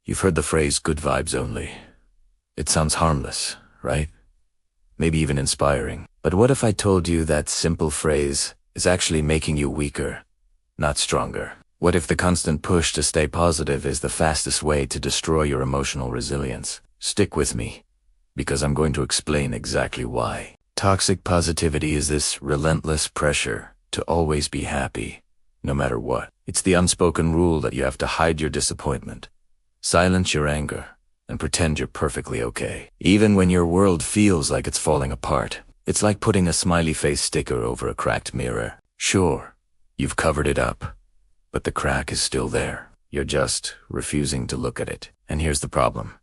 You've heard the phrase good vibes only. It sounds harmless, right? Maybe even inspiring. But what if I told you that simple phrase is actually making you weaker, not stronger? What if the constant push to stay positive is the fastest way to destroy your emotional resilience? Stick with me, because I'm going to explain exactly why. Toxic positivity is this relentless pressure to always be happy, no matter what. It's the unspoken rule that you have to hide your disappointment, silence your anger, and pretend you're perfectly okay, even when your world feels like it's falling apart. It's like putting a smiley face sticker over a cracked mirror. Sure, you've covered it up, but the crack is still there. You're just refusing to look at it. And here's the problem.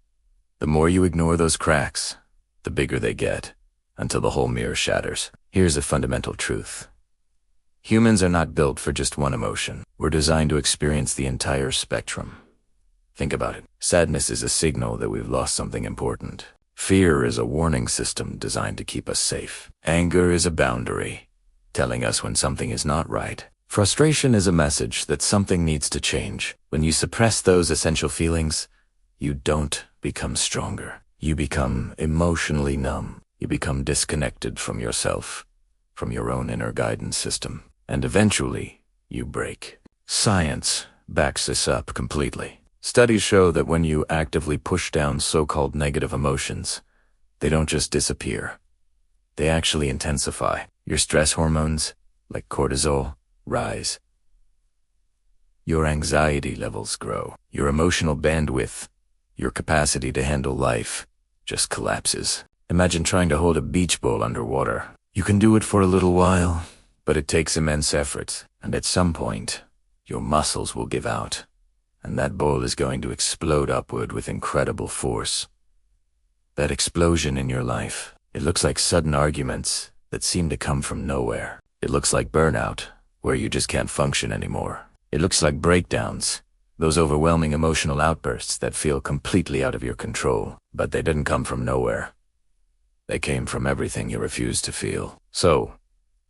The more you ignore those cracks, the bigger they get, until the whole mirror shatters. Here's a fundamental truth. Humans are not built for just one emotion. We're designed to experience the entire spectrum. Think about it. Sadness is a signal that we've lost something important. Fear is a warning system designed to keep us safe. Anger is a boundary, telling us when something is not right. Frustration is a message that something needs to change. When you suppress those essential feelings, you don't become stronger. You become emotionally numb. You become disconnected from yourself, from your own inner guidance system. And eventually, you break. Science backs this up completely. Studies show that when you actively push down so-called negative emotions, they don't just disappear. They actually intensify. Your stress hormones, like cortisol, rise. Your anxiety levels grow. Your emotional bandwidth, your capacity to handle life, just collapses. Imagine trying to hold a beach ball underwater. You can do it for a little while, but it takes immense effort, and at some point, your muscles will give out, and that ball is going to explode upward with incredible force. That explosion in your life, it looks like sudden arguments that seem to come from nowhere. It looks like burnout, where you just can't function anymore. It looks like breakdowns, those overwhelming emotional outbursts that feel completely out of your control, but they didn't come from nowhere. They came from everything you refused to feel. So,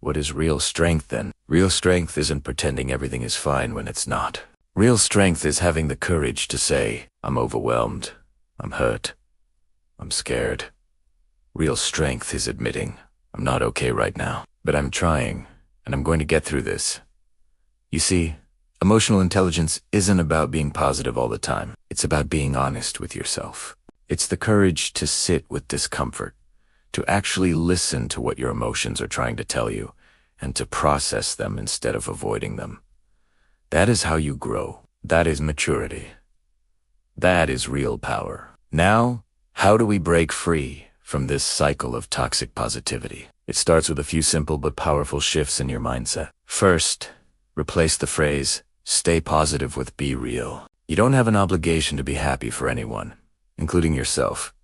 what is real strength then? Real strength isn't pretending everything is fine when it's not. Real strength is having the courage to say, I'm overwhelmed, I'm hurt, I'm scared. Real strength is admitting, I'm not okay right now, but I'm trying, and I'm going to get through this. You see, emotional intelligence isn't about being positive all the time. It's about being honest with yourself. It's the courage to sit with discomfort, to actually listen to what your emotions are trying to tell you, and to process them instead of avoiding them. That is how you grow. That is maturity. That is real power. Now, how do we break free from this cycle of toxic positivity? It starts with a few simple but powerful shifts in your mindset. First, replace the phrase, stay positive with be real. You don't have an obligation to be happy for anyone, including yourself.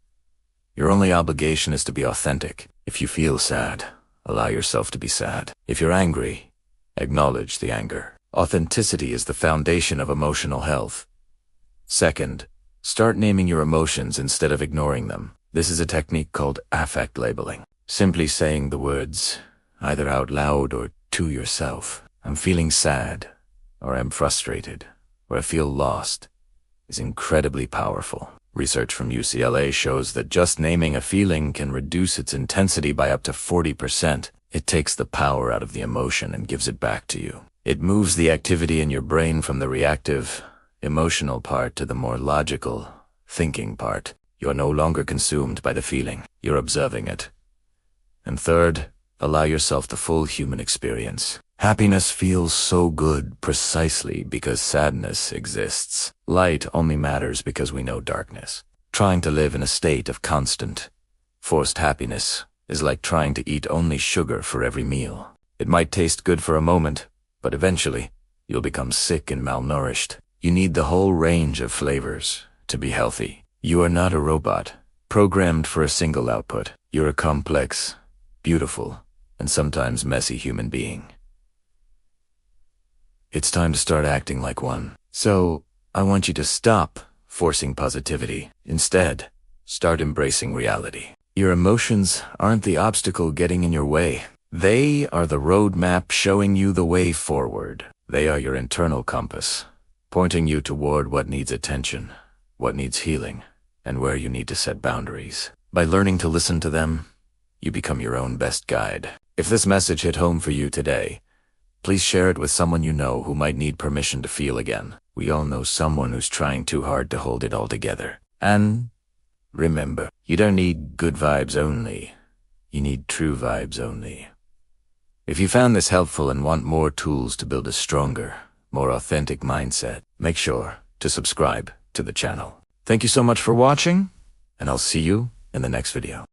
Your only obligation is to be authentic. If you feel sad, allow yourself to be sad. If you're angry, acknowledge the anger. Authenticity is the foundation of emotional health. Second, start naming your emotions instead of ignoring them. This is a technique called affect labeling. Simply saying the words, either out loud or to yourself, I'm feeling sad, or I'm frustrated, or I feel lost, is incredibly powerful. Research from UCLA shows that just naming a feeling can reduce its intensity by up to 40%. It takes the power out of the emotion and gives it back to you. It moves the activity in your brain from the reactive, emotional part to the more logical, thinking part. You're no longer consumed by the feeling. You're observing it. And third, allow yourself the full human experience. Happiness feels so good precisely because sadness exists. Light only matters because we know darkness. Trying to live in a state of constant, forced happiness is like trying to eat only sugar for every meal. It might taste good for a moment, but eventually, you'll become sick and malnourished. You need the whole range of flavors to be healthy. You are not a robot, programmed for a single output. You're a complex, beautiful, and sometimes messy human being. It's time to start acting like one. So, I want you to stop forcing positivity. Instead, start embracing reality. Your emotions aren't the obstacle getting in your way. They are the roadmap showing you the way forward. They are your internal compass, pointing you toward what needs attention, what needs healing, and where you need to set boundaries. By learning to listen to them, you become your own best guide. If this message hit home for you today, please share it with someone you know who might need permission to feel again. We all know someone who's trying too hard to hold it all together. And remember, you don't need good vibes only. You need true vibes only. If you found this helpful and want more tools to build a stronger, more authentic mindset, make sure to subscribe to the channel. Thank you so much for watching, and I'll see you in the next video.